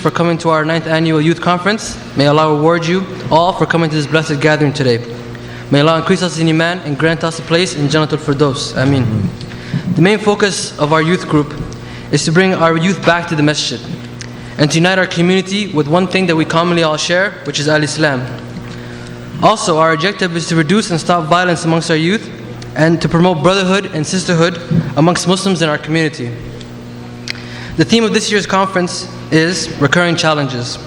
for coming to our 9th annual youth conference. May Allah reward you all for coming to this blessed gathering today. May Allah increase us in Iman and grant us a place in Jannatul Firdaus. Ameen. The main focus of our youth group is to bring our youth back to the masjid and to unite our community with one thing that we commonly all share, which is al-Islam. Also, our objective is to reduce and stop violence amongst our youth and to promote brotherhood and sisterhood amongst Muslims in our community. The theme of this year's conference is recurring challenges.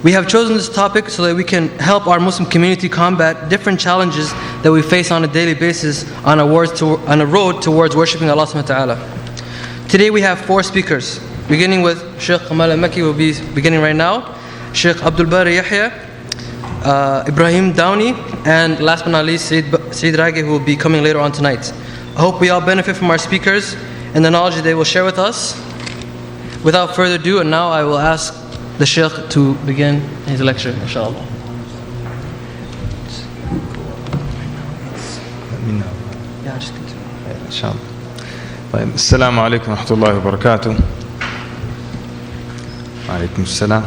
We have chosen this topic so that we can help our Muslim community combat different challenges that we face on a daily basis on a road towards worshipping Allah subhanahu wa ta'ala. Today we have 4 speakers, beginning with Sheikh Kamal al-Mekki, will be beginning right now, Sheikh Abdul Bari Yahya, Ibrahim Downey, and last but not least, Saeed Ragi, who will be coming later on tonight. I hope we all benefit from our speakers and the knowledge that they will share with us. Without further ado, and now I will ask the Sheikh to begin his lecture, inshallah. Let me know. Yeah, just continue. Yeah, inshallah. Assalamu alaikum wa rahmatullahi wa barakatuh. Wa alaikum assalam.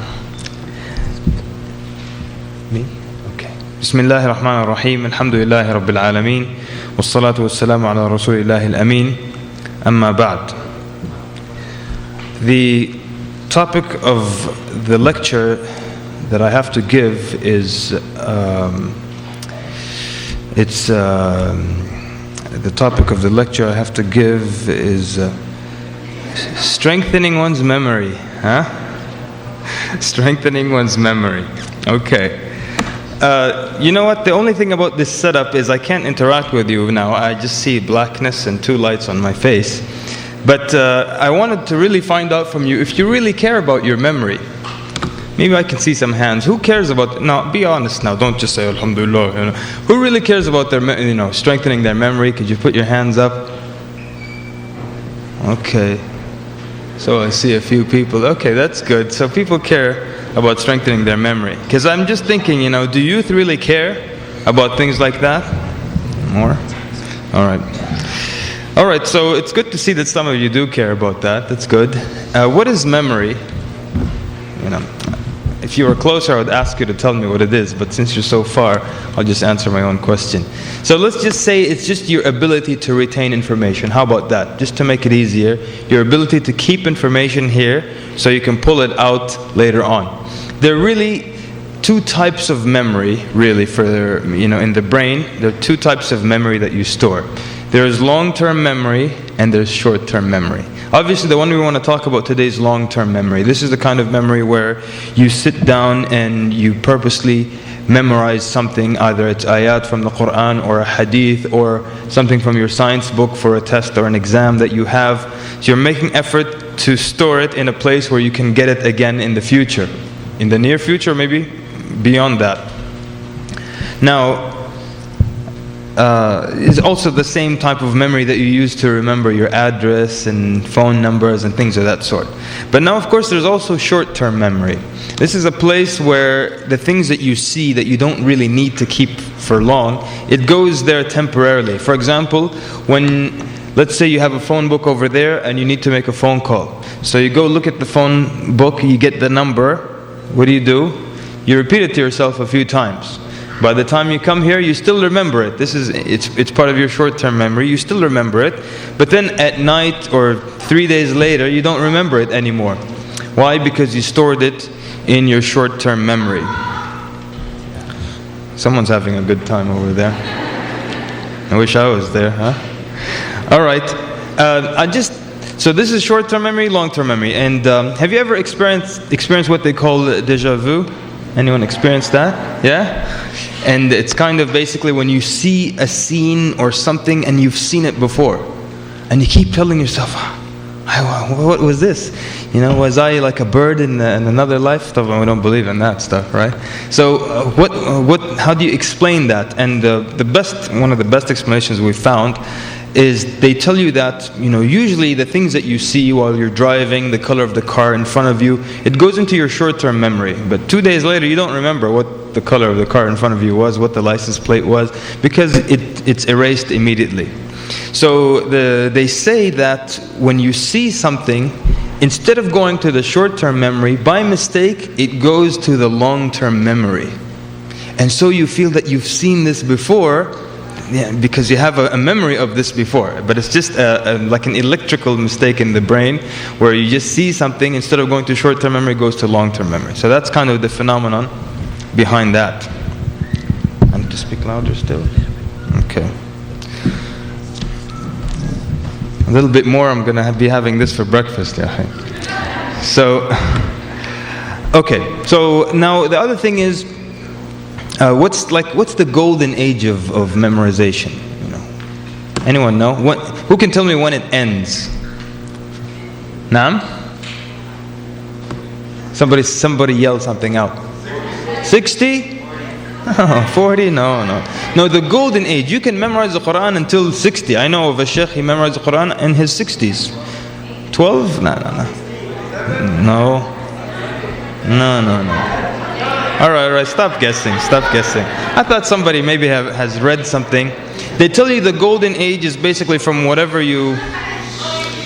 Me? Okay. Bismillahir Rahmanir Rahim. Alhamdu Lillahi Rabbil Alameen. Wassalatu wassalamu ala Rasulillahi al-Amin. Amma ba'd. The topic of the lecture that I have to give is the topic of the lecture I have to give is strengthening one's memory. Strengthening one's memory. Okay. You know what? The only thing about this setup is I can't interact with you now. I just see blackness and 2 lights on my face. But I wanted to really find out from you if you really care about your memory. Maybe I can see some hands. Who cares about? Now, be honest now. Don't just say Alhamdulillah. Who really cares about their, strengthening their memory? Could you put your hands up? Okay. So I see a few people. Okay, that's good. So people care about strengthening their memory. Because I'm just thinking, do youth really care about things like that? More? All right. All right, so it's good to see that some of you do care about that. That's good. What is memory? If you were closer, I would ask you to tell me what it is. But since you're so far, I'll just answer my own question. So let's just say it's just your ability to retain information. How about that? Just to make it easier, your ability to keep information here so you can pull it out later on. There are really 2 types of memory, really, in the brain. There are 2 types of memory that you store. There is long-term memory and there's short-term memory. Obviously, the one we want to talk about today is long-term memory. This is the kind of memory where you sit down and you purposely memorize something, either it's ayat from the Quran or a hadith or something from your science book for a test or an exam that you have. So you're making effort to store it in a place where you can get it again in the future. In the near future, maybe beyond that. Now, is also the same type of memory that you use to remember your address and phone numbers and things of that sort. But now, of course, there's also short-term memory. This is a place where the things that you see that you don't really need to keep for long, it goes there temporarily. For example, let's say you have a phone book over there and you need to make a phone call. So you go look at the phone book, you get the number. What do? You repeat it to yourself a few times. By the time you come here, you still remember it. It's part of your short-term memory. You still remember it. But then at night or 3 days later, you don't remember it anymore. Why? Because you stored it in your short-term memory. Someone's having a good time over there. I wish I was there, huh? All right. So this is short-term memory, long-term memory. And have you ever experienced what they call déjà vu? Anyone experienced that? Yeah? And it's kind of basically when you see a scene or something and you've seen it before. And you keep telling yourself, what was this? Was I like a bird in another life? We don't believe in that stuff, right? So how do you explain that? And one of the best explanations we found is they tell you that, usually the things that you see while you're driving, the color of the car in front of you, it goes into your short-term memory. But 2 days later, you don't remember what the color of the car in front of you was, what the license plate was, because it's erased immediately. So they say that when you see something, instead of going to the short-term memory, by mistake, it goes to the long-term memory. And so you feel that you've seen this before, because you have a memory of this before. But it's just like an electrical mistake in the brain, where you just see something, instead of going to short-term memory, it goes to long-term memory. So that's kind of the phenomenon behind that. I need to speak louder still? Okay. A little bit more, I'm going to be having this for breakfast. So, okay. So now the other thing is, what's the golden age of memorization? You know, anyone know? Who can tell me when it ends? Naam? Somebody yell something out. 60? Oh, 40? No. No, the golden age. You can memorize the Quran until 60. I know of a sheikh, he memorized the Quran in his 60s. 12? No. Alright, stop guessing. I thought somebody maybe has read something. They tell you the golden age is basically from whatever you...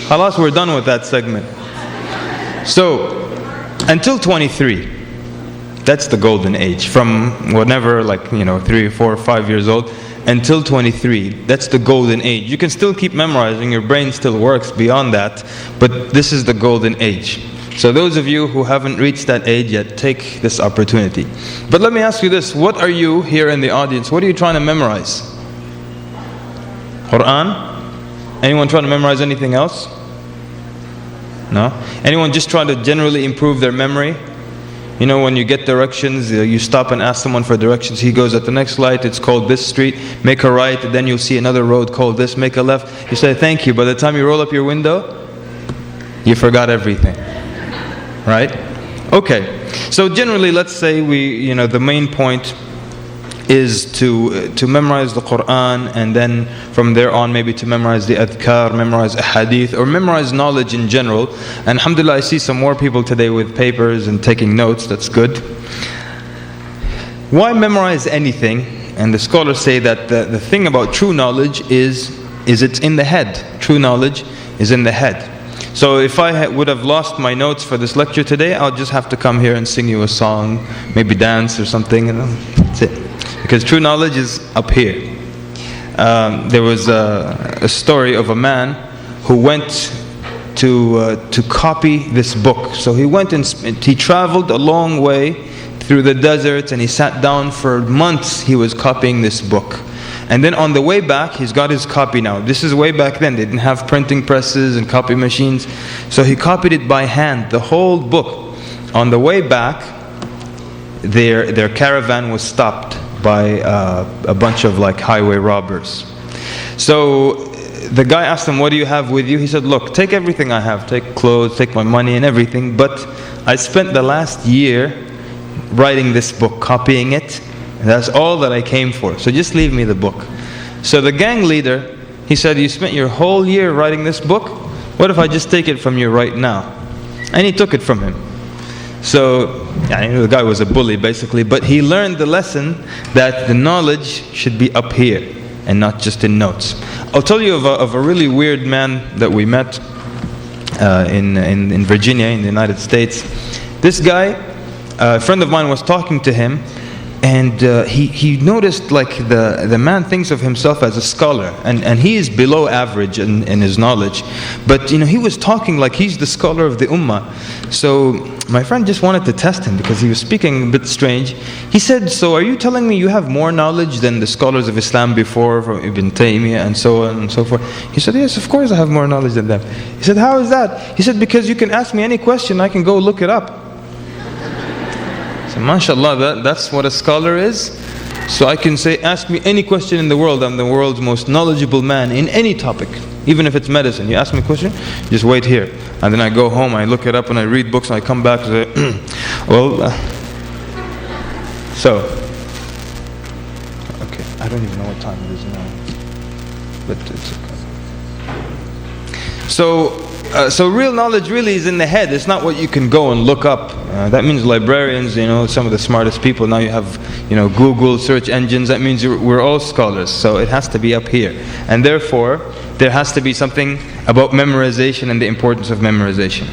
Khalas, we're done with that segment. So, until 23. That's the golden age. From whenever, 3, 4, 5 years old, until 23. That's the golden age. You can still keep memorizing, your brain still works beyond that, but this is the golden age. So those of you who haven't reached that age yet, take this opportunity. But let me ask you this, what are you here in the audience, what are you trying to memorize? Quran? Anyone trying to memorize anything else? No? Anyone just trying to generally improve their memory? You know, when you get directions, you stop and ask someone for directions. He goes, at the next light, it's called this street. Make a right, and then you'll see another road called this. Make a left. You say, thank you. By the time you roll up your window, you forgot everything. Right? Okay. So generally, let's say the main point is to memorize the Quran, and then from there on maybe to memorize the adhkar, memorize a hadith, or memorize knowledge in general. And alhamdulillah, I see some more people today with papers and taking notes. That's good. Why memorize anything? And the scholars say that the thing about true knowledge is it's in the head. True knowledge is in the head. So if I would have lost my notes for this lecture today, I'll just have to come here and sing you a song, maybe dance or something, that's it. Because true knowledge is up here. There was a story of a man who went to copy this book. So he went and he traveled a long way through the deserts, and he sat down for months. He was copying this book. And then on the way back, he's got his copy now. This is way back then. They didn't have printing presses and copy machines. So he copied it by hand, the whole book. On the way back, their caravan was stopped by a bunch of highway robbers. So the guy asked him, what do you have with you? He said, look, take everything I have. Take clothes, take my money and everything. But I spent the last year writing this book, copying it. That's all that I came for. So just leave me the book. So the gang leader, he said, you spent your whole year writing this book? What if I just take it from you right now? And he took it from him. So the guy was a bully basically, but he learned the lesson that the knowledge should be up here and not just in notes. I'll tell you of a really weird man that we met in Virginia, in the United States. This guy, a friend of mine was talking to him, and he noticed the man thinks of himself as a scholar, and he is below average in his knowledge, but he was talking like he's the scholar of the ummah. So my friend just wanted to test him because he was speaking a bit strange. He said, so are you telling me you have more knowledge than the scholars of Islam before, from Ibn Taymiyyah and so on and so forth? He said, yes, of course I have more knowledge than them. He said, how is that? He said, because you can ask me any question, I can go look it up. So mashallah, that's what a scholar is. So I can say, ask me any question in the world, I'm the world's most knowledgeable man in any topic. Even if it's medicine, you ask me a question, just wait here. And then I go home, I look it up and I read books and I come back and say, okay, I don't even know what time it is now, but it's okay. So real knowledge really is in the head. It's not what you can go and look up. That means librarians, some of the smartest people. Now you have, Google search engines. That means we're all scholars. So it has to be up here. And therefore, there has to be something about memorization and the importance of memorization.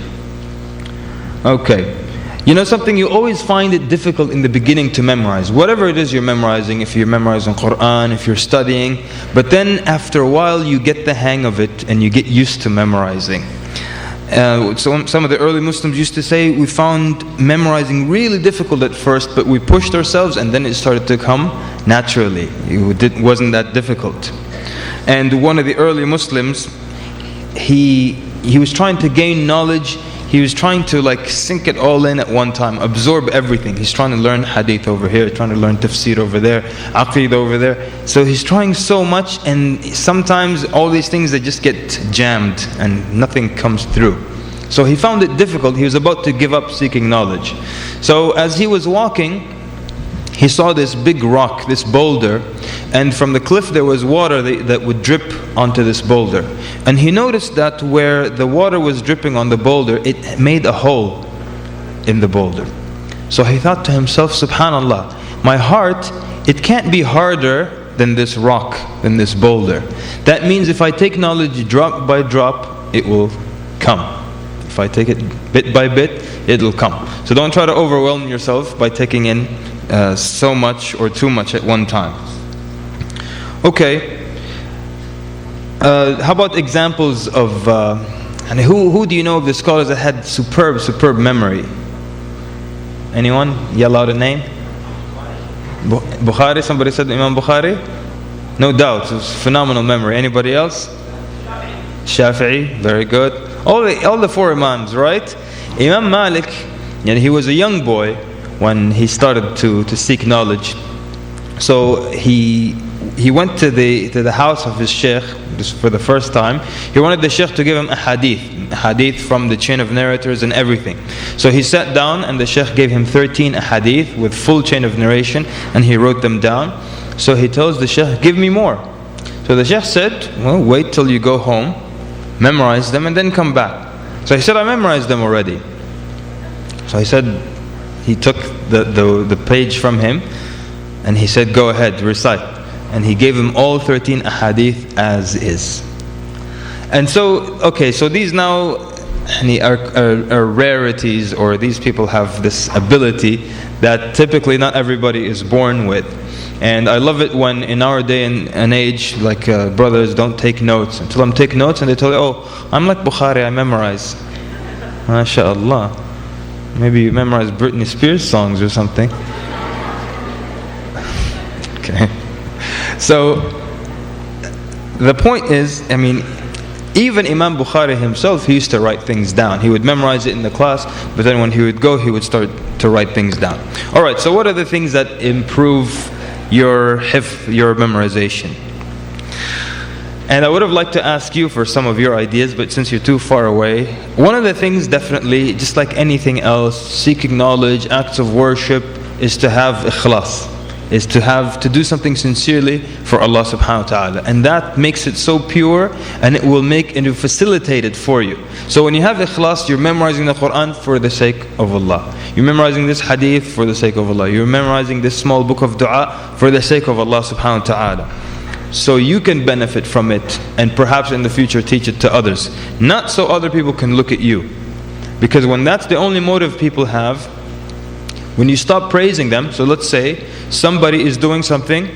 Okay. You know something, you always find it difficult in the beginning to memorize. Whatever it is you're memorizing, if you're memorizing Quran, if you're studying, but then after a while you get the hang of it and you get used to memorizing. So some of the early Muslims used to say, we found memorizing really difficult at first, but we pushed ourselves and then it started to come naturally. It wasn't that difficult. And one of the early Muslims, he was trying to gain knowledge. He was trying to like sink it all in at one time, absorb everything. He's trying to learn hadith over here, trying to learn tafsir over there, aqeedah over there. So he's trying so much, and sometimes all these things, they just get jammed and nothing comes through. So he found it difficult. He was about to give up seeking knowledge. So as he was walking, he saw this big rock, this boulder, and from the cliff there was water that would drip onto this boulder. And he noticed that where the water was dripping on the boulder, it made a hole in the boulder. So he thought to himself, Subhan Allaah, my heart, it can't be harder than this rock, than this boulder. That means if I take knowledge drop by drop, it will come. If I take it bit by bit, it will come. So don't try to overwhelm yourself by taking in so much or too much at one time. Okay. How about examples of and who do you know of the scholars that had superb memory? Anyone? Yell out a name. Bukhari. Somebody said Imam Bukhari. No doubt, it was phenomenal memory. Anybody else? Shafi'i. Very good. All the four Imams, right? Imam Malik, he was a young boy when he started to seek knowledge. So he went to the house of his sheikh just for the first time. He wanted the sheikh to give him a hadith from the chain of narrators and everything. So he sat down and the sheikh gave him 13 hadith with full chain of narration, and he wrote them down. So he tells the sheikh, give me more. So the sheikh said, well, wait till you go home, memorize them, and then come back. So he said, I memorized them already. So he said, he took the page from him and he said, go ahead, recite. And he gave him all 13 ahadith as is. And so, okay, so these now are rarities, or these people have this ability that typically not everybody is born with. And I love it when in our day and age, like brothers don't take notes. Until I'm take notes and they tell you, oh, I'm like Bukhari, I memorize. MashaAllah. Maybe you memorize Britney Spears songs or something. Okay. So, the point is, even Imam Bukhari himself, he used to write things down. He would memorize it in the class, but then when he would go, he would start to write things down. Alright, so what are the things that improve your hifz, your memorization? And I would have liked to ask you for some of your ideas, but since you're too far away, one of the things definitely, just like anything else, seeking knowledge, acts of worship, is to have ikhlas, is to do something sincerely for Allah subhanahu wa ta'ala. And that makes it so pure, and it will facilitate it for you. So when you have ikhlas, you're memorizing the Quran for the sake of Allah. You're memorizing this hadith for the sake of Allah. You're memorizing this small book of dua for the sake of Allah subhanahu wa ta'ala. So you can benefit from it, and perhaps in the future teach it to others. Not so other people can look at you. Because when that's the only motive people have, when you stop praising them, so let's say somebody is doing something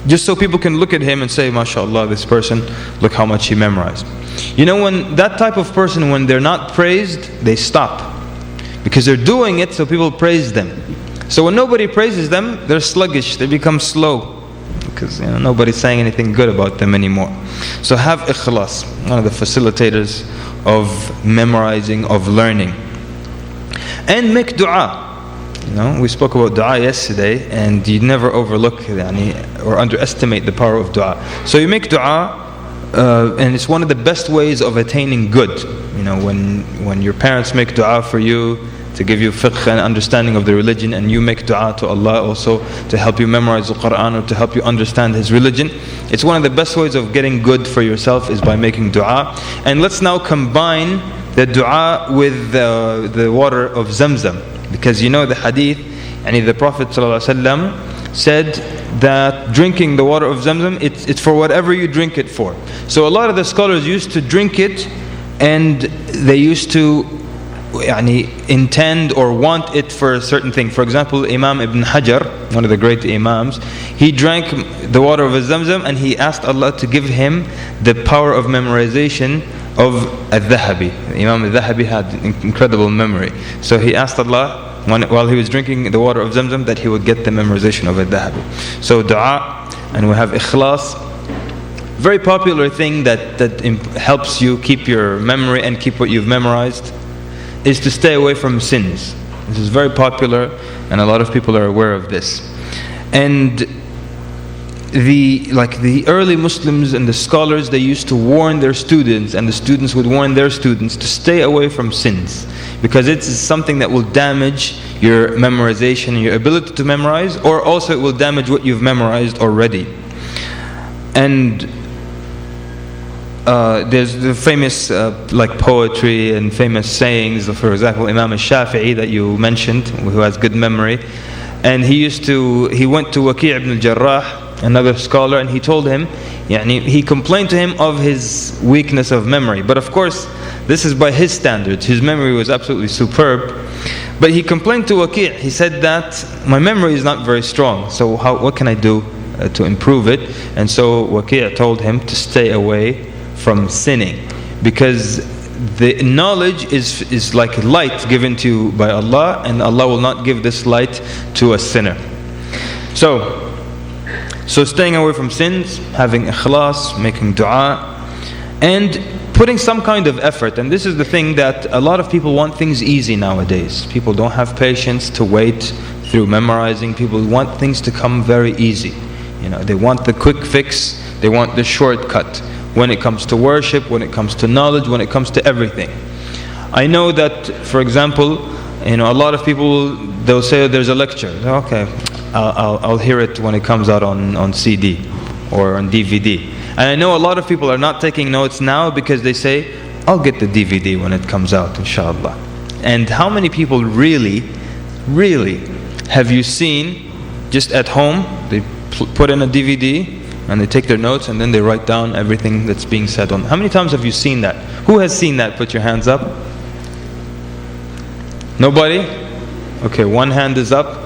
just so people can look at him and say, MashaAllah, this person, look how much he memorized. You know, when that type of person, when they're not praised, they stop. Because they're doing it so people praise them. So when nobody praises them, they're sluggish, they become slow. Because nobody's saying anything good about them anymore. So have ikhlas, one of the facilitators of memorizing, of learning. And make dua. We spoke about dua yesterday, and you never overlook or underestimate the power of dua. So you make dua, and it's one of the best ways of attaining good. When your parents make dua for you, to give you fiqh and understanding of the religion, and you make dua to Allah also to help you memorize the Quran or to help you understand His religion. It's one of the best ways of getting good for yourself is by making dua. And let's now combine the dua with the water of Zamzam, because the hadith, the Prophet ﷺ said that drinking the water of Zamzam, it's for whatever you drink it for. So a lot of the scholars used to drink it, and they used to intend or want it for a certain thing. For example, Imam Ibn Hajar, one of the great Imams, he drank the water of Zamzam and he asked Allah to give him the power of memorization of al-Dhahabi. Imam al-Dhahabi had incredible memory. So he asked Allah, while he was drinking the water of Zamzam, that he would get the memorization of al-Dhahabi. So dua, and we have ikhlas. Very popular thing that helps you keep your memory and keep what you've memorized is to stay away from sins. This is very popular and a lot of people are aware of this. And the early Muslims and the scholars, they used to warn their students, and the students would warn their students to stay away from sins, because it's something that will damage your memorization, your ability to memorize, or also it will damage what you've memorized already. And there's the famous poetry and famous sayings. For example, Imam al-Shafi'i that you mentioned, who has good memory, and he went to Waki' ibn al-Jarrah, another scholar, and he told him, he complained to him of his weakness of memory. But of course, this is by his standards. His memory was absolutely superb. But he complained to Waki'. He said that my memory is not very strong. So what can I do to improve it? And so Waki' told him to stay away from sinning, because the knowledge is like light given to you by Allah, and Allah will not give this light to a sinner. So staying away from sins, having ikhlas, making dua, and putting some kind of effort. And this is the thing that a lot of people want things easy nowadays. People don't have patience to wait through memorizing. People want things to come very easy. They want the quick fix, they want the shortcut. When it comes to worship, when it comes to knowledge, when it comes to everything. I know that, for example, a lot of people, they'll say there's a lecture. Okay, I'll hear it when it comes out on CD or on DVD. And I know a lot of people are not taking notes now because they say, I'll get the DVD when it comes out, inshallah. And how many people really have you seen just at home, they put in a DVD, and they take their notes and then they write down everything that's being said on. How many times have you seen that? Who has seen that? Put your hands up. Nobody? Okay, one hand is up.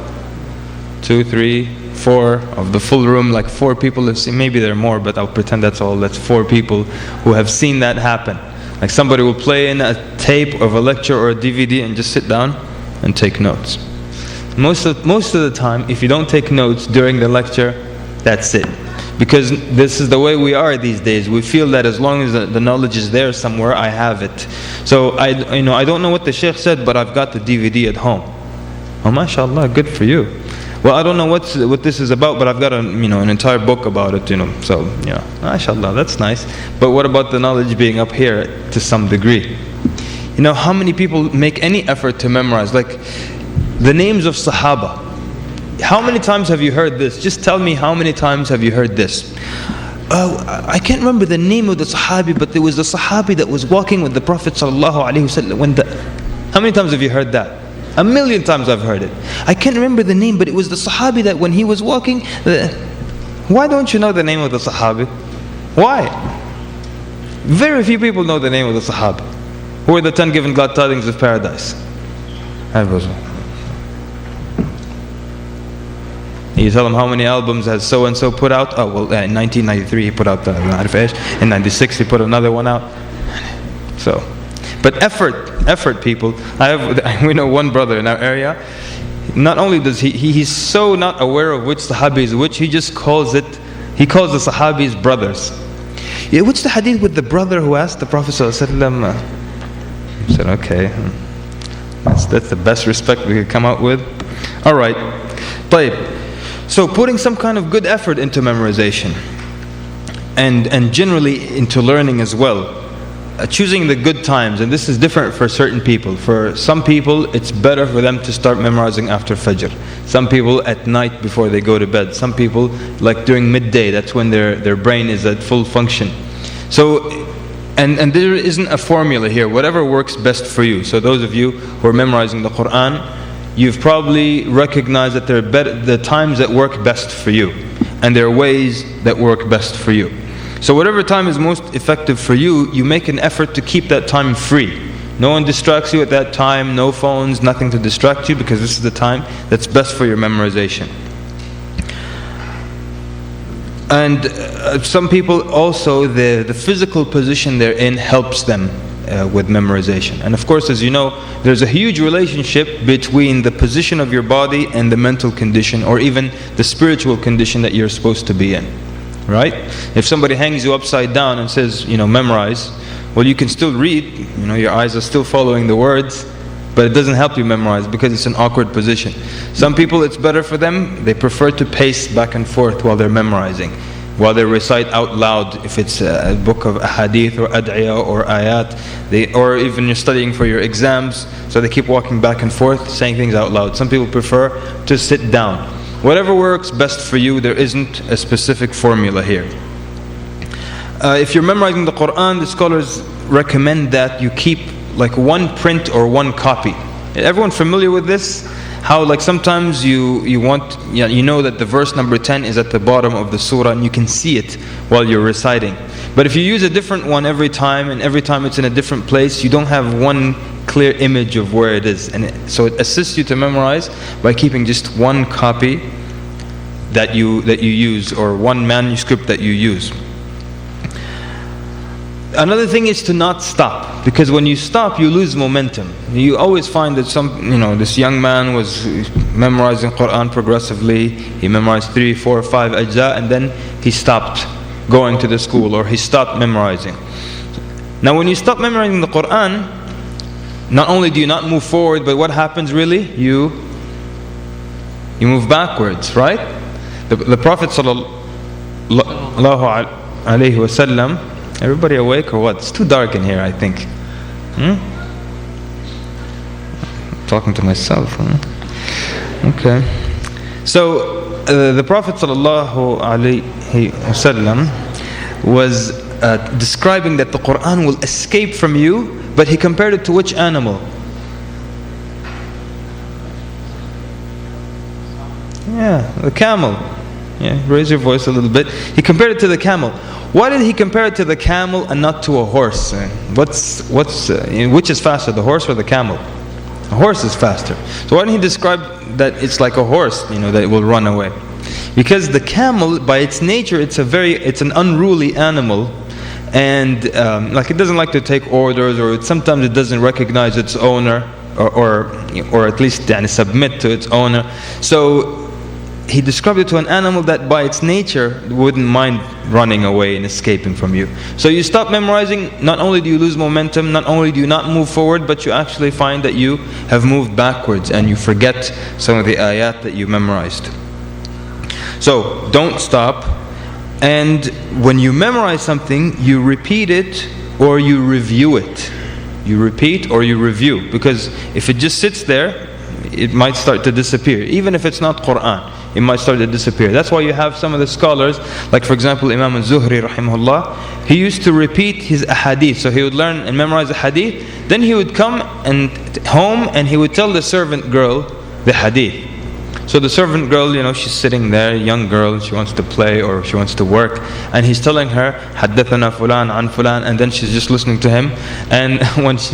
2, 3, 4 of the full room, like 4 people have seen. Maybe there are more, but I'll pretend that's all. That's 4 people who have seen that happen. Like somebody will play in a tape of a lecture or a DVD and just sit down and take notes. Most of the time, if you don't take notes during the lecture, that's it. Because this is the way we are these days. We feel that as long as the knowledge is there somewhere, I have it. So I don't know what the Shaykh said, but I've got the DVD at home. Oh, mashallah, good for you. Well, I don't know what this is about, but I've got an entire book about it. So mashallah, that's nice. But what about the knowledge being up here to some degree? How many people make any effort to memorize, like the names of Sahaba? How many times have you heard this? Just tell me, how many times have you heard this? I can't remember the name of the Sahabi, but there was a Sahabi that was walking with the Prophet ﷺ. How many times have you heard that? 1,000,000 times I've heard it. I can't remember the name, but it was the Sahabi that when he was walking. Why don't you know the name of the Sahabi? Why? Very few people know the name of the Sahabi. Who are the 10 given glad tidings of paradise? You tell them how many albums has so and so put out. Oh well, in 1993 he put out the in 96 he put another one out. So, but effort, people. We know one brother in our area. Not only does he's so not aware of which Sahabi is which, he just calls the Sahabis brothers. Yeah, what's the hadith with the brother who asked the Prophet ﷺ? He said, okay, that's the best respect we could come out with. All right, طيب. So putting some kind of good effort into memorization, and generally into learning as well. Choosing the good times, and this is different for certain people. For some people, it's better for them to start memorizing after Fajr. Some people at night before they go to bed. Some people like during midday. That's when their brain is at full function. So, and there isn't a formula here. Whatever works best for you. So those of you who are memorizing the Quran, you've probably recognized that there are the times that work best for you, and there are ways that work best for you. So whatever time is most effective for you, you make an effort to keep that time free. No one distracts you at that time, no phones, nothing to distract you, because this is the time that's best for your memorization. And some people also, the physical position they're in helps them with memorization. And of course, as you know, there's a huge relationship between the position of your body and the mental condition, or even the spiritual condition that you're supposed to be in. Right? If somebody hangs you upside down and says, memorize, well, you can still read, your eyes are still following the words, but it doesn't help you memorize because it's an awkward position. Some people, it's better for them, they prefer to pace back and forth while they're memorizing, while they recite out loud, if it's a book of hadith or ad'iyah or ayat, or even you're studying for your exams, so they keep walking back and forth, saying things out loud. Some people prefer to sit down. Whatever works best for you, there isn't a specific formula here. If you're memorizing the Quran, the scholars recommend that you keep like one print or one copy. Everyone familiar with this? How like sometimes you know that the verse number 10 is at the bottom of the surah and you can see it while you're reciting. But if you use a different one every time, and every time it's in a different place, you don't have one clear image of where it is. And so it assists you to memorize by keeping just one copy that you use, or one manuscript that you use. Another thing is to not stop, because when you stop, you lose momentum. You always find that this young man was memorizing Quran progressively. He memorized 3, 4, 5 ajza, and then he stopped going to the school, or he stopped memorizing. Now, when you stop memorizing the Quran, not only do you not move forward, but what happens really? You move backwards, right? The Prophet sallallahu alaihi wasallam. Everybody awake or what? It's too dark in here, I think. Talking to myself. Okay. So the Prophet ﷺ was describing that the Quran will escape from you, but he compared it to which animal? Yeah, the camel. Yeah, raise your voice a little bit. He compared it to the camel. Why did he compare it to the camel and not to a horse? Which is faster, the horse or the camel? A horse is faster. So why didn't he describe that it's like a horse, that it will run away? Because the camel, by its nature, it's an unruly animal, and it doesn't like to take orders, or sometimes it doesn't recognize its owner, or at least submit to its owner. So he described it to an animal that by its nature wouldn't mind running away and escaping from you. So you stop memorizing, not only do you lose momentum, not only do you not move forward, but you actually find that you have moved backwards and you forget some of the ayat that you memorized. So don't stop. And when you memorize something, you repeat it or you review it. You repeat or you review. Because if it just sits there, it might start to disappear. Even if it's not Quran, it might start to disappear. That's why you have some of the scholars, like for example Imam al-Zuhri rahimahullah, he used to repeat his ahadith. So he would learn and memorize a hadith, then he would come home and he would tell the servant girl the hadith. So the servant girl, she's sitting there, young girl, she wants to play or she wants to work, and he's telling her, حدثنا فلان عن فلان, and then she's just listening to him. And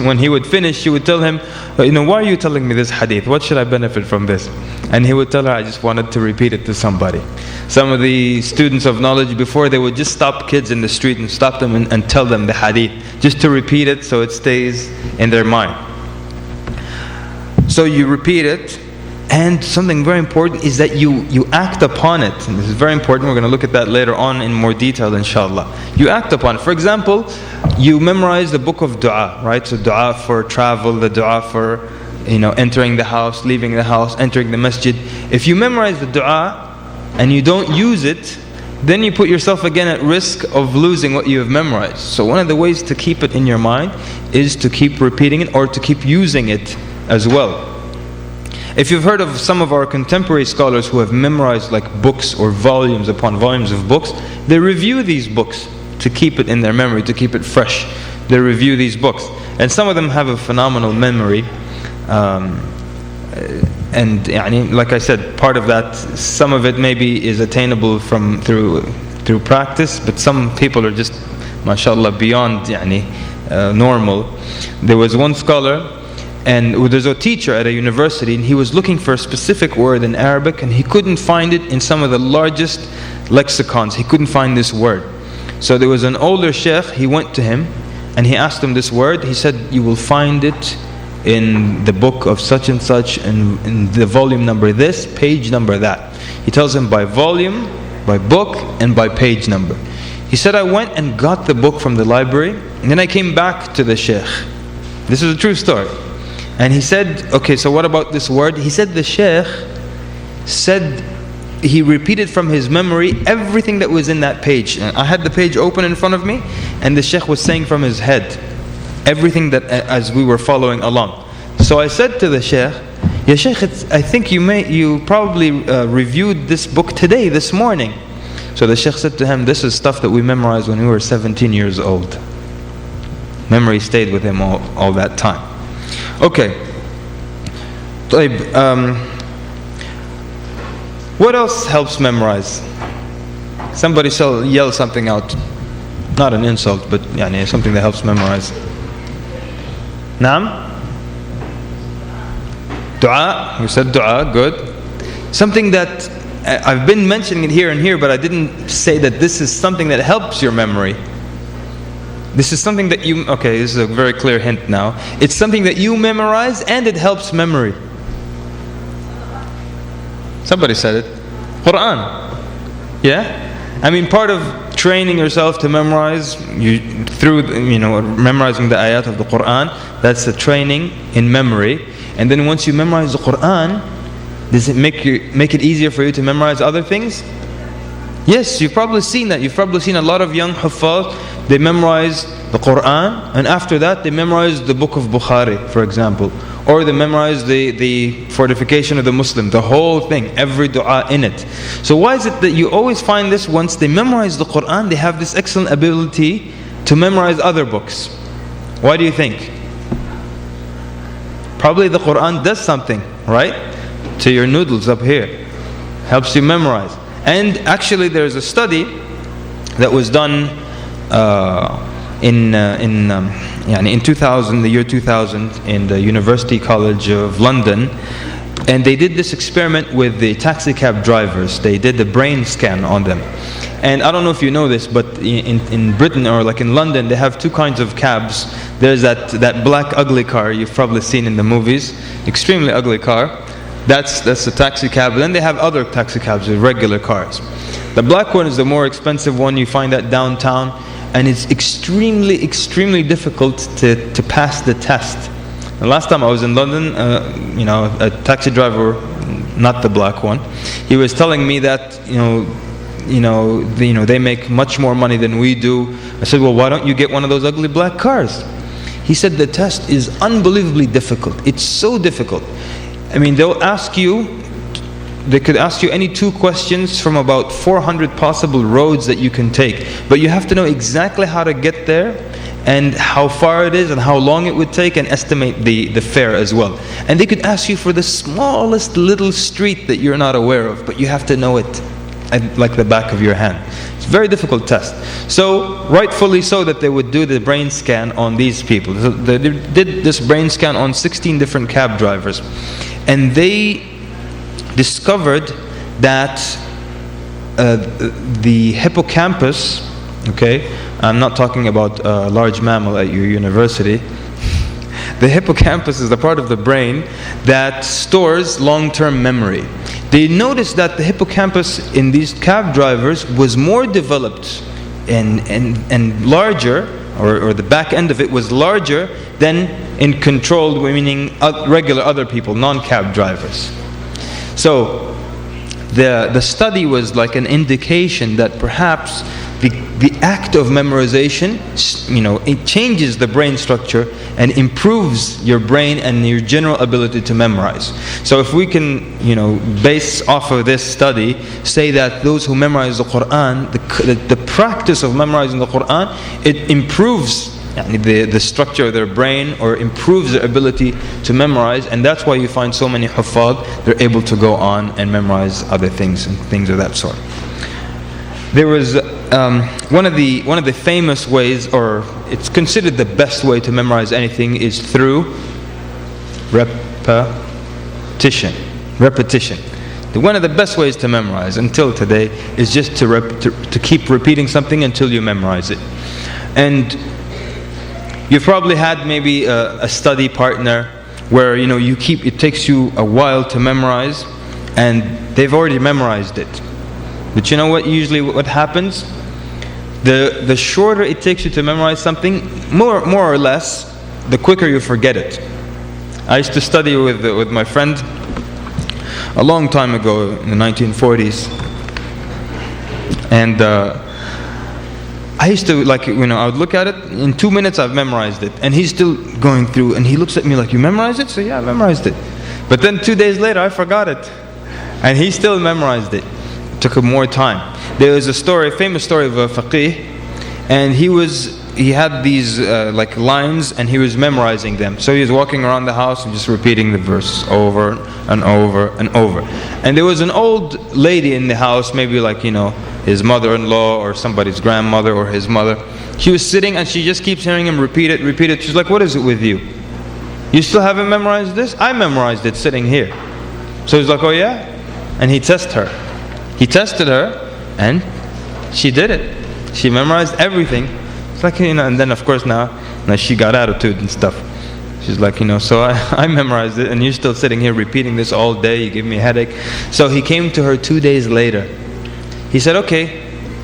when he would finish, she would tell him, why are you telling me this hadith? What should I benefit from this? And he would tell her, I just wanted to repeat it to somebody. Some of the students of knowledge before, they would just stop kids in the street and stop them and tell them the hadith, just to repeat it so it stays in their mind. So you repeat it. And something very important is that you act upon it. And this is very important. We're going to look at that later on in more detail, inshallah. You act upon it. For example, you memorize the book of dua, right? So dua for travel, the dua for entering the house, leaving the house, entering the masjid. If you memorize the dua and you don't use it, then you put yourself again at risk of losing what you have memorized. So one of the ways to keep it in your mind is to keep repeating it or to keep using it as well. If you've heard of some of our contemporary scholars who have memorized like books or volumes upon volumes of books, they review these books to keep it in their memory, to keep it fresh. They review these books. And some of them have a phenomenal memory. And like I said, part of that, some of it maybe is attainable through practice, but some people are just, mashallah, beyond normal. There was one scholar, and there's a teacher at a university, and he was looking for a specific word in Arabic, and he couldn't find it in some of the largest lexicons. He couldn't find this word. So there was an older sheikh, he went to him, and he asked him this word. He said, you will find it in the book of such and such, and in the volume number this, page number that. He tells him by volume, by book, and by page number. He said, I went and got the book from the library, and then I came back to the sheikh. This is a true story. And he said, okay, so what about this word? He said the sheikh said, he repeated from his memory everything that was in that page. And I had the page open in front of me, and the sheikh was saying from his head everything that as we were following along. So I said to the sheikh, Ya sheikh, I think you probably reviewed this book today, this morning. So the sheikh said to him, this is stuff that we memorized when we were 17 years old. Memory stayed with him all that time. Okay. What else helps memorize? Somebody yell something out. Not an insult, but something that helps memorize. Naam? Dua. You said dua, good. Something that I've been mentioning it here and here, but I didn't say that this is something that helps your memory. This is something that okay, this is a very clear hint now. It's something that you memorize and it helps memory. Somebody said it. Quran. Yeah? I mean, part of training yourself to memorize, through memorizing the ayat of the Quran, that's the training in memory. And then once you memorize the Quran, does it make it easier for you to memorize other things? Yes, you've probably seen that. You've probably seen a lot of young huffaz, they memorize the Quran, and after that they memorize the book of Bukhari, for example. Or they memorize the fortification of the Muslim, the whole thing, every dua in it. So why is it that you always find this, once they memorize the Quran, they have this excellent ability to memorize other books? Why do you think? Probably the Quran does something, right? To your noodles up here. Helps you memorize. And actually there's a study that was done in 2000, the year 2000, in the University College of London. And they did this experiment with the taxi cab drivers. They did the brain scan on them. And I don't know if you know this, but in Britain, or like in London, they have two kinds of cabs. There's that black ugly car you've probably seen in the movies, extremely ugly car. That's the taxi cab. And then they have other taxi cabs with regular cars. The black one is the more expensive one. You find that downtown, and it's extremely, extremely difficult to pass the test. The last time I was in London, a taxi driver, not the black one, he was telling me that they make much more money than we do. I said, well, why don't you get one of those ugly black cars? He said the test is unbelievably difficult. It's so difficult. I mean, they could ask you any two questions from about 400 possible roads that you can take. But you have to know exactly how to get there, and how far it is, and how long it would take, and estimate the fare as well. And they could ask you for the smallest little street that you're not aware of, but you have to know it like the back of your hand. It's a very difficult test. So, rightfully so that they would do the brain scan on these people. So they did this brain scan on 16 different cab drivers. And they discovered that the hippocampus, okay, I'm not talking about a large mammal at your university. The hippocampus is the part of the brain that stores long-term memory. They noticed that the hippocampus in these cab drivers was more developed and larger, or the back end of it was larger than in controlled, meaning regular other people, non-cab drivers. So the study was like an indication that perhaps the act of memorization, it changes the brain structure and improves your brain and your general ability to memorize. So if we can, base off of this study, say that those who memorize the Quran, the practice of memorizing the Quran, it improves the structure of their brain, or improves their ability to memorize. And that's why you find so many huffaz, they're able to go on and memorize other things and things of that sort. There was one of the famous ways, or it's considered the best way to memorize anything, is through repetition. Repetition. One of the best ways to memorize until today is just to keep repeating something until you memorize it. And you've probably had maybe a study partner where it takes you a while to memorize, and they've already memorized it. But you know what? Usually, what happens? The shorter it takes you to memorize something, more or less, the quicker you forget it. I used to study with my friend a long time ago in the 1940s, and I used to I would look at it, in 2 minutes I've memorized it, and he's still going through, and he looks at me like, "You memorized it?" So yeah, I memorized it. But then 2 days later I forgot it, and he still memorized it. It took him more time. There was a famous story of a faqih, and he had these lines, and he was memorizing them. So he was walking around the house and just repeating the verse over and over and over. And there was an old lady in the house, maybe his mother-in-law or somebody's grandmother or his mother. She was sitting and she just keeps hearing him repeat it. She's like, "What is it with you? You still haven't memorized this?" "I memorized it sitting here." So he's like, "Oh yeah?" And he tested her. He tested her, and she did it. She memorized everything. It's like, and then of course now she got attitude and stuff. She's like, "So I memorized it, and you're still sitting here repeating this all day. You give me a headache." So he came to her 2 days later. He said, "Okay,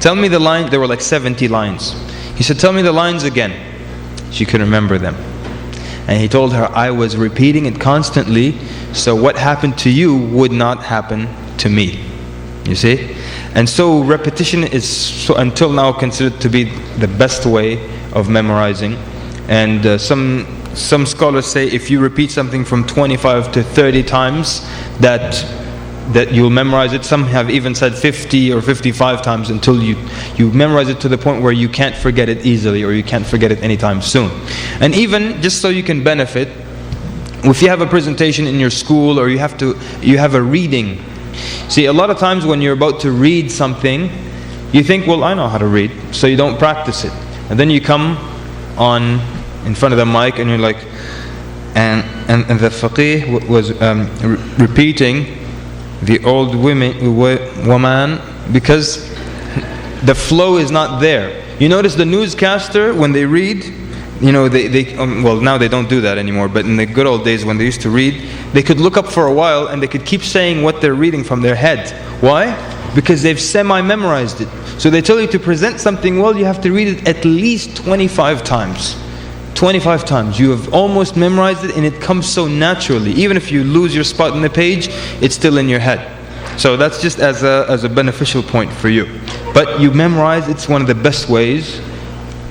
tell me the line." There were like 70 lines. He said, "Tell me the lines again." She could remember them. And he told her, "I was repeating it constantly, so what happened to you would not happen to me." You see? And so repetition is until now considered to be the best way of memorizing. And some scholars say if you repeat something from 25 to 30 times, that you'll memorize it. Some have even said 50 or 55 times until you memorize it to the point where you can't forget it easily, or you can't forget it anytime soon. And even just so you can benefit, if you have a presentation in your school, or you have a reading. See, a lot of times when you're about to read something, you think, "Well, I know how to read," so you don't practice it. And then you come on in front of the mic and you're like, and the faqih was repeating the old woman, because the flow is not there. You notice the newscaster, when they read, well, now they don't do that anymore, but in the good old days when they used to read, they could look up for a while and they could keep saying what they're reading from their head. Why? Because they've semi-memorized it. So they tell you to present something well, you have to read it at least 25 times. 25 times. You have almost memorized it, and it comes so naturally. Even if you lose your spot on the page, it's still in your head. So that's just as a beneficial point for you. But you memorize, it's one of the best ways,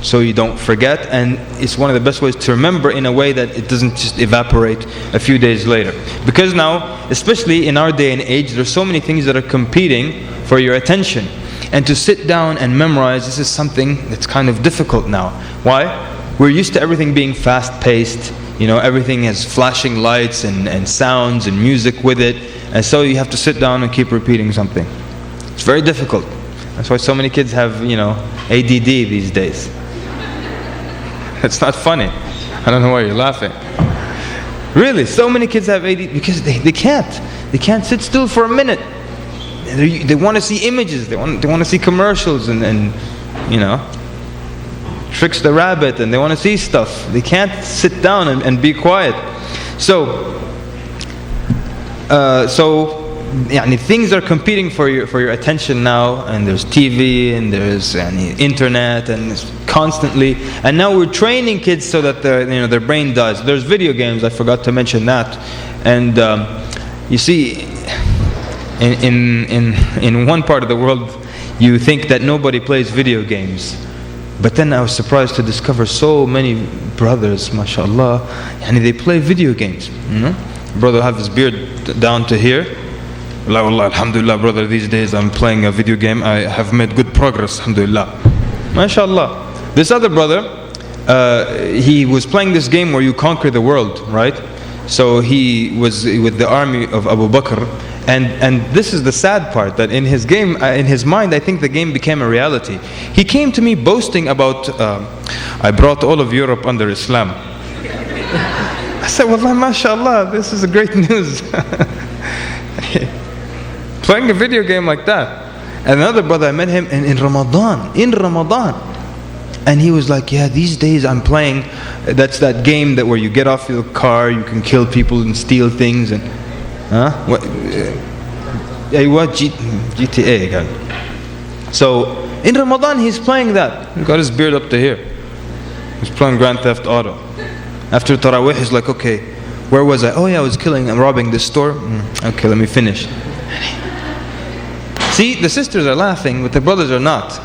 so you don't forget, and it's one of the best ways to remember in a way that it doesn't just evaporate a few days later. Because now, especially in our day and age, there's so many things that are competing for your attention. And to sit down and memorize, this is something that's kind of difficult now. Why? We're used to everything being fast-paced. Everything has flashing lights and sounds and music with it. And so you have to sit down and keep repeating something. It's very difficult. That's why so many kids have, ADD these days. It's not funny. I don't know why you're laughing. Really, so many kids have ADD because they can't sit still for a minute. They want to see images. They want to see commercials and Tricks the Rabbit, and they want to see stuff. They can't sit down and be quiet. So things are competing for your attention now, and there's TV and there's internet, and it's constantly. And now we're training kids so that their brain does. There's video games. I forgot to mention that. And you see, in one part of the world, you think that nobody plays video games. But then I was surprised to discover so many brothers, mashallah, and they play video games. Brother have his beard down to here. Wallah, alhamdulillah, brother, these days I'm playing a video game. I have made good progress, alhamdulillah. MashaAllah. This other brother, he was playing this game where you conquer the world, right? So he was with the army of Abu Bakr, And this is the sad part, that in his mind, I think the game became a reality. He came to me boasting about, I brought all of Europe under Islam. I said, Wallah, mashallah, this is a great news. Playing a video game like that. And another brother, I met him in Ramadan. And he was like, yeah, these days I'm playing, that's that game where you get off your car, you can kill people and steal things. And what? GTA again. So in Ramadan he's playing that. He got his beard up to here. He's playing Grand Theft Auto. After Taraweeh he's like, okay, where was I? Oh yeah, I was robbing this store. Okay, let me finish. See, the sisters are laughing, but the brothers are not.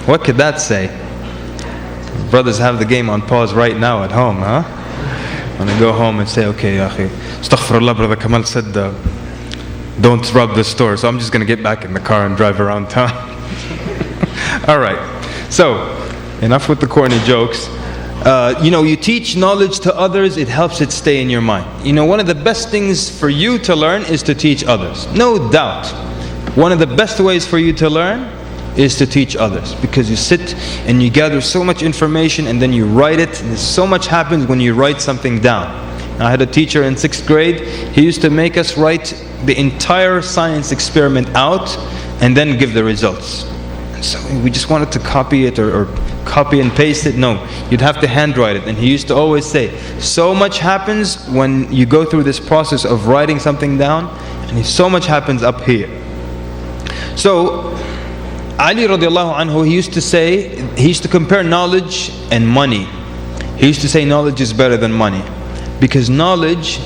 What could that say? Brothers have the game on pause right now at home, huh? When they go home and say, okay, akhi, astaghfirullah, brother Kamal said, don't rob the store, so I'm just going to get back in the car and drive around town. Alright, so enough with the corny jokes. You teach knowledge to others, it helps it stay in your mind. One of the best things for you to learn is to teach others. No doubt. One of the best ways for you to learn is to teach others, because you sit and you gather so much information and then you write it, and so much happens when you write something down. I had a teacher in 6th grade, he used to make us write the entire science experiment out and then give the results. And so we just wanted to copy it or copy and paste it. No, you'd have to handwrite it. And he used to always say, so much happens when you go through this process of writing something down, and so much happens up here. So Ali radiallahu anhu, he used to compare knowledge and money. He used to say knowledge is better than money, because knowledge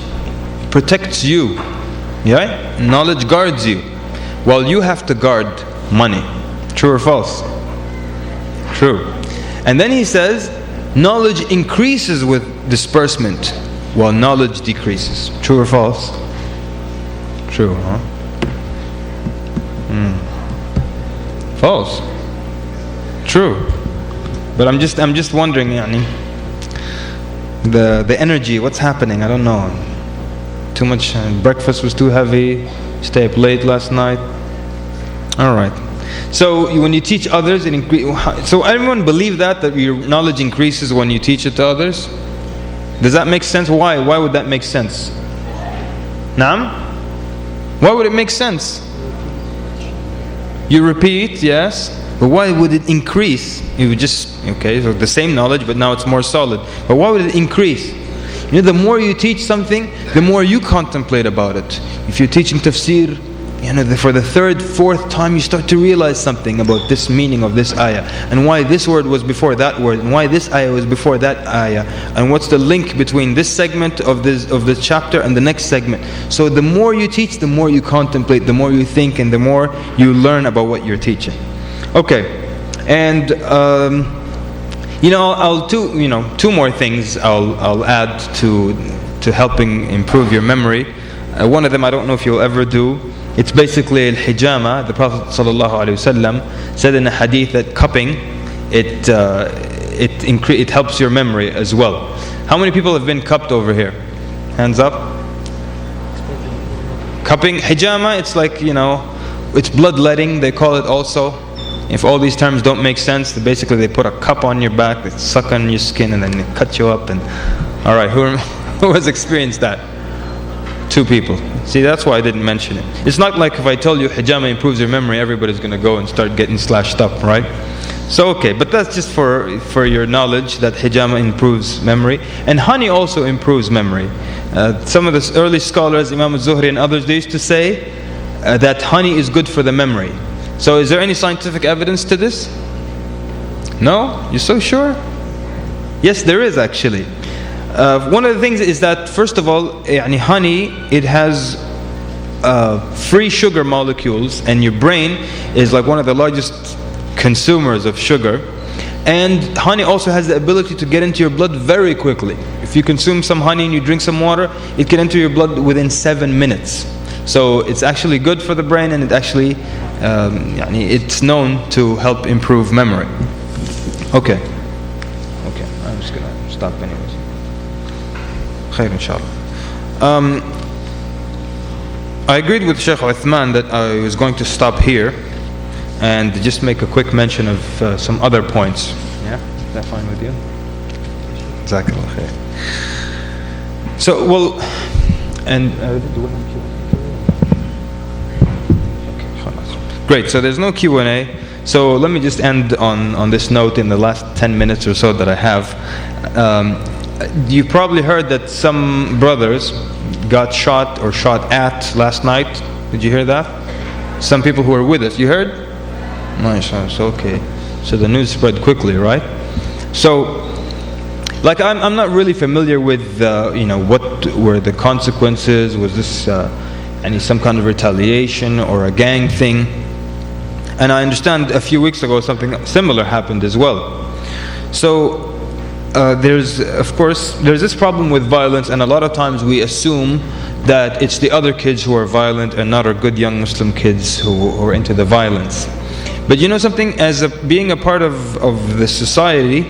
protects you. Yeah? Knowledge guards you, while you have to guard money. True or false? True. And then he says, knowledge increases with disbursement, while knowledge decreases. True or false? True, huh? False. True. But I'm just wondering, the energy, what's happening? I don't know. Too much, breakfast was too heavy, stay up late last night. Alright. So when you teach others, it increases. So everyone believe that your knowledge increases when you teach it to others? Does that make sense? Why? Why would that make sense? Naam? Why would it make sense? You repeat, yes, but why would it increase? You would just, okay, so the same knowledge, but now it's more solid. But why would it increase? The more you teach something, the more you contemplate about it. If you're teaching tafsir, for the 3rd, 4th time you start to realize something about this meaning of this ayah, and why this word was before that word, and why this ayah was before that ayah, and what's the link between this segment of this chapter and the next segment. So the more you teach, the more you contemplate, the more you think, and the more you learn about what you're teaching. Okay, and I'll two more things I'll add to helping improve your memory. One of them I don't know if you'll ever do. It's basically al-hijama. The Prophet ﷺ said in a hadith that cupping, it helps your memory as well. How many people have been cupped over here? Hands up. Cupping, hijama, it's like, it's bloodletting, they call it also. If all these terms don't make sense, basically they put a cup on your back, they suck on your skin, and then they cut you up. And alright, who has experienced that? 2 people. See, that's why I didn't mention it. It's not like if I tell you hijama improves your memory, everybody's going to go and start getting slashed up, right? So okay, but that's just for your knowledge that hijama improves memory. And honey also improves memory. Some of the early scholars, Imam al-Zuhri and others, they used to say that honey is good for the memory. So is there any scientific evidence to this? No? You're so sure? Yes, there is actually. One of the things is that, first of all, honey, it has free sugar molecules, and your brain is like one of the largest consumers of sugar. And honey also has the ability to get into your blood very quickly. If you consume some honey and you drink some water, it can enter your blood within 7 minutes. So it's actually good for the brain, and it actually, it's known to help improve memory. Okay, I'm just gonna stop anyways. Khair inshallah. I agreed with Sheikh Uthman that I was going to stop here and just make a quick mention of some other points. Yeah, is that fine with you? Jazakallah khair. So, well, and great. So there's no Q&A. So let me just end on this note in the last 10 minutes or so that I have. You probably heard that some brothers got shot or shot at last night. Did you hear that? Some people who were with us. You heard? MashaAllah. So okay. So the news spread quickly, right? So, like I'm not really familiar with what were the consequences. Was this some kind of retaliation or a gang thing? And I understand a few weeks ago something similar happened as well. So there's this problem with violence, and a lot of times we assume that it's the other kids who are violent and not our good young Muslim kids who are into the violence. But you know something, being a part of the society,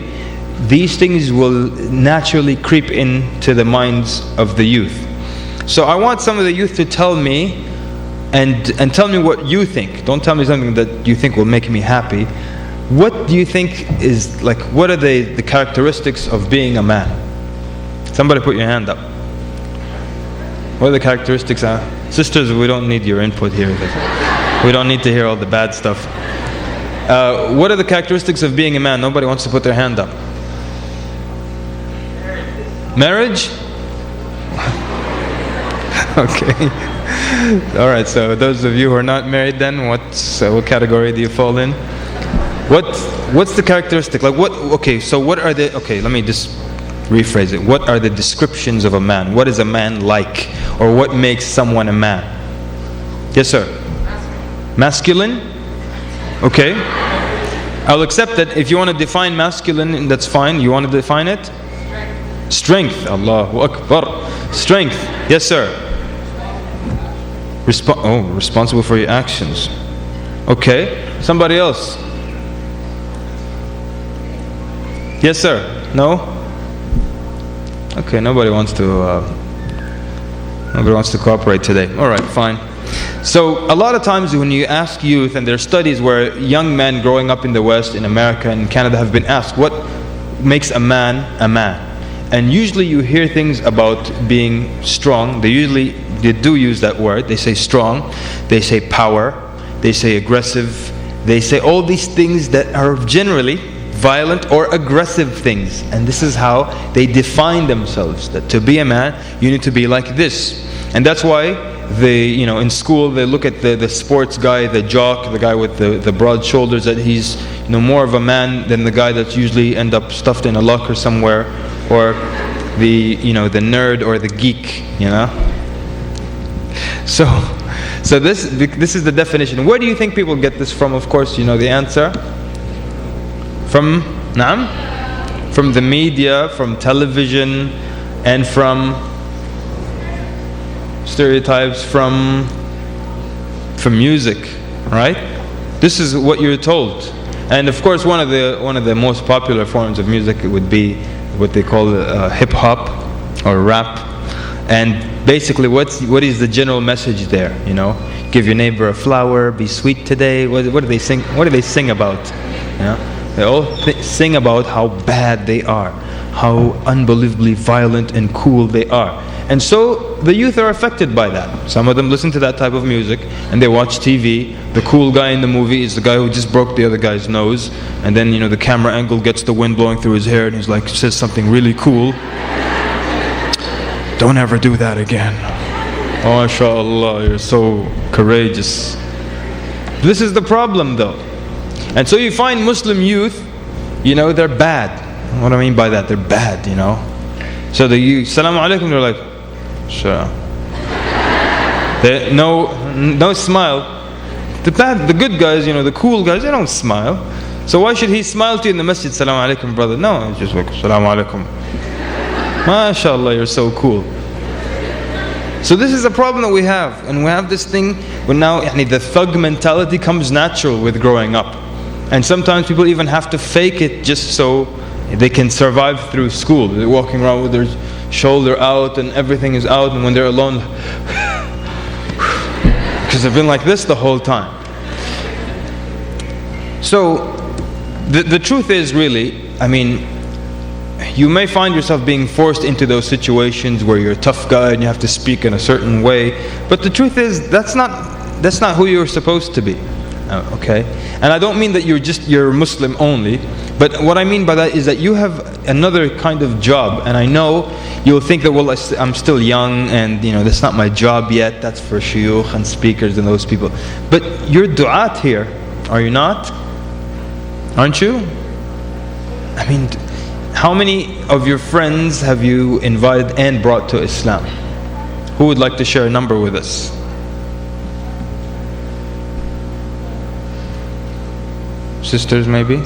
these things will naturally creep into the minds of the youth. So I want some of the youth to tell me and tell me what you think. Don't tell me something that you think will make me happy. What do you think is, like, what are the characteristics of being a man? Somebody put your hand up. What are the characteristics? Sisters, we don't need your input here. We don't need to hear all the bad stuff. What are the characteristics of being a man? Nobody wants to put their hand up. Marriage? Okay. Alright, so those of you who are not married then, what category do you fall in? What's the characteristic? Like what? Okay, so what are the? Okay, let me just rephrase it. What are the descriptions of a man? What is a man like, or what makes someone a man? Yes, sir. Masculine. Okay. I'll accept that. If you want to define masculine, that's fine. You want to define it? Strength. Allaahu akbar. Strength. Yes, sir. Responsible for your actions. Okay. Somebody else. Yes, sir. No? Okay, nobody wants to cooperate today. All right, fine. So a lot of times when you ask youth, and there are studies where young men growing up in the West, in America and Canada, have been asked what makes a man a man. And usually you hear things about being strong. They do use that word. They say strong, they say power, they say aggressive, they say all these things that are generally violent or aggressive things. And this is how they define themselves, that to be a man you need to be like this. And that's why in school they look at the sports guy, the jock, the guy with the broad shoulders, that he's more of a man than the guy that's usually end up stuffed in a locker somewhere, or the nerd or the geek, So this is the definition. Where do you think people get this from? Of course, you know the answer. From the media, from television, and from stereotypes, from music, right? This is what you're told. And of course, one of the most popular forms of music would be what they call hip hop or rap. And basically, what is the general message there? Give your neighbor a flower, be sweet today. What do they sing? What do they sing about? They all sing about how bad they are, how unbelievably violent and cool they are. And so the youth are affected by that. Some of them listen to that type of music and they watch TV. The cool guy in the movie is the guy who just broke the other guy's nose. And then, the camera angle gets the wind blowing through his hair and he's like, says something really cool. Don't ever do that again. Oh, MashaAllah, you're so courageous. This is the problem though. And so you find Muslim youth, they're bad. What do I mean by that? They're bad, So the youth, Salaam alaikum, they're like, Sure. No smile. The good guys, the cool guys, they don't smile. So why should he smile to you in the masjid? Salaam alaikum, brother. No, it's just like, Salaam alaikum. MashaAllah, you're so cool. So this is a problem that we have. And we have this thing where now the thug mentality comes natural with growing up. And sometimes people even have to fake it just so they can survive through school. They're walking around with their shoulder out and everything is out, and when they're alone, because I've been like this the whole time. So, the truth is really, I mean, you may find yourself being forced into those situations where you're a tough guy and you have to speak in a certain way. But the truth is, that's not who you're supposed to be. Okay? And I don't mean that you're Muslim only. But what I mean by that is that you have another kind of job. And I know you'll think that, well, I'm still young and that's not my job yet. That's for shuyukh and speakers and those people. But you're du'at here, are you not? Aren't you? I mean, how many of your friends have you invited and brought to Islam? Who would like to share a number with us? Sisters, maybe?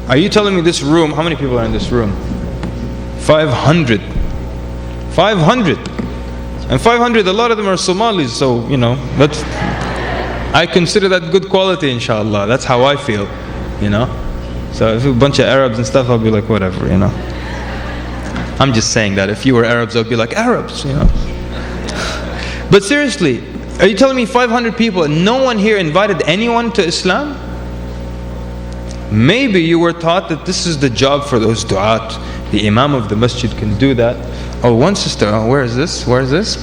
Are you telling me this room, how many people are in this room? 500. 500. And 500, a lot of them are Somalis, so, I consider that good quality, inshallah. That's how I feel, So if a bunch of Arabs and stuff, I'll be like, whatever, I'm just saying that. If you were Arabs, I'd be like, Arabs, But seriously, are you telling me 500 people and no one here invited anyone to Islam? Maybe you were taught that this is the job for those du'at. The imam of the masjid can do that. Oh, one sister, where is this? Where is this?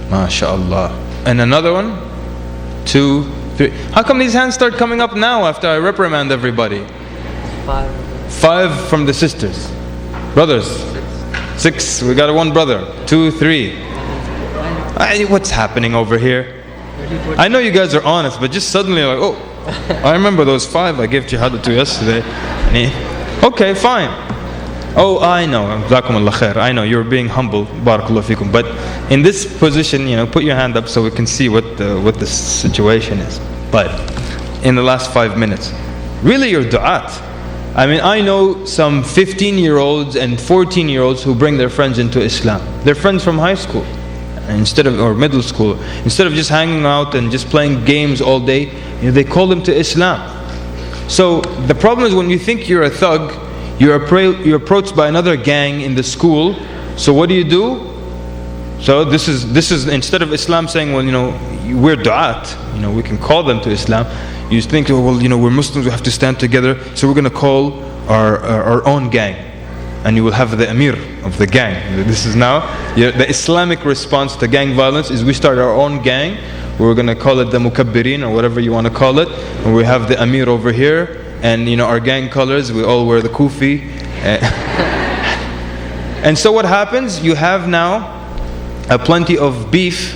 MashaAllah. And another one? 2, 3. How come these hands start coming up now after I reprimand everybody? 5 from the sisters. Brothers? 6. We got one brother. 2, 3. What's happening over here? I know you guys are honest, but just suddenly like, oh, I remember those 5 I gave jihad to yesterday. Okay, fine. Oh, I know. Jazakumullah khair. I know you're being humble. Barakallahu fikum. But in this position, put your hand up so we can see what the situation is. But in the last 5 minutes, really you're du'at. I mean, I know some 15-year-olds and 14-year-olds who bring their friends into Islam. They're friends from high school. Or middle school, instead of just hanging out and just playing games all day, they call them to Islam. So the problem is when you think you're a thug, you're approached by another gang in the school. So what do? So this is instead of Islam saying, well, we're du'at, we can call them to Islam. You think, oh, well, we're Muslims, we have to stand together, so we're going to call our own gang. And you will have the Amir of the gang. This is now, the Islamic response to gang violence is we start our own gang. We're going to call it the Mukabbirin or whatever you want to call it. And we have the Amir over here. And our gang colors, we all wear the kufi. And so what happens? You have now plenty of beef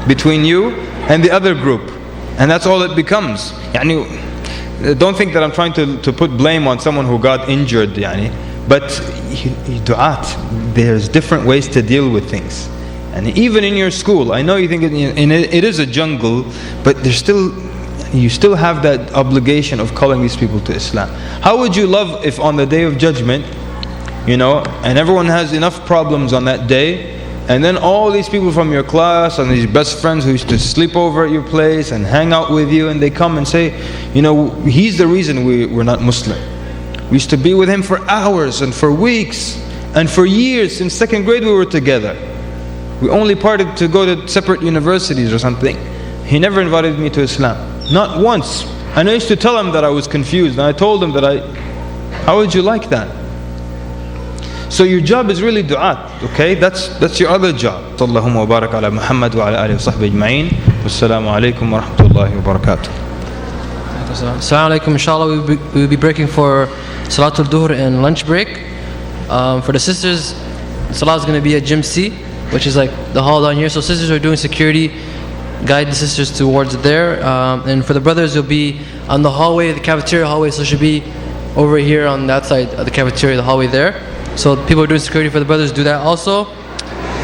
between you and the other group. And that's all it becomes. Don't think that I'm trying to put blame on someone who got injured. But du'at, there's different ways to deal with things. And even in your school, I know you think it is a jungle, but you still have that obligation of calling these people to Islam. How would you love if on the day of judgment, and everyone has enough problems on that day, and then all these people from your class and these best friends who used to sleep over at your place and hang out with you, and they come and say, he's the reason we're not Muslim. We used to be with him for hours and for weeks and for years. Since 2nd grade we were together. We only parted to go to separate universities or something. He never invited me to Islam. Not once. And I used to tell him that I was confused. And I told him that how would you like that? So your job is really du'at, okay? That's your other job. Allahumma wa barak ala Muhammad wa ala alihi wa sahbihi ajma'in. Wassalamu alaikum wa rahmatullahi wa barakatuh. Assalamu alaikum. Inshallah, we'll be breaking for Salatul Dhuhr and lunch break. For the sisters, Salah is going to be at Gym C, which is like the hall down here. So sisters are doing security, guide the sisters towards there. And for the brothers, you'll be on the hallway, the cafeteria hallway. So it should be over here on that side of the cafeteria, the hallway there. So people are doing security for the brothers, do that also.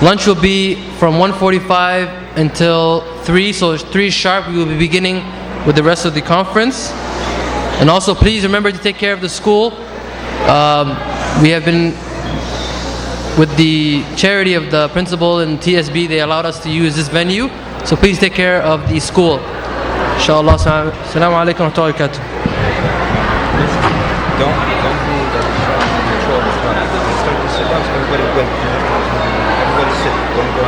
Lunch will be from 1:45 until 3. So 3 sharp, we will be beginning with the rest of the conference. And also please remember to take care of the school. We have been with the charity of the principal and TSB, they allowed us to use this venue. So please take care of the school. Inshallah. Assalamu alaikum wa rahmatullahi wa barakatuh. Don't be control the crowd. Start to sit down, so everybody sit. Don't go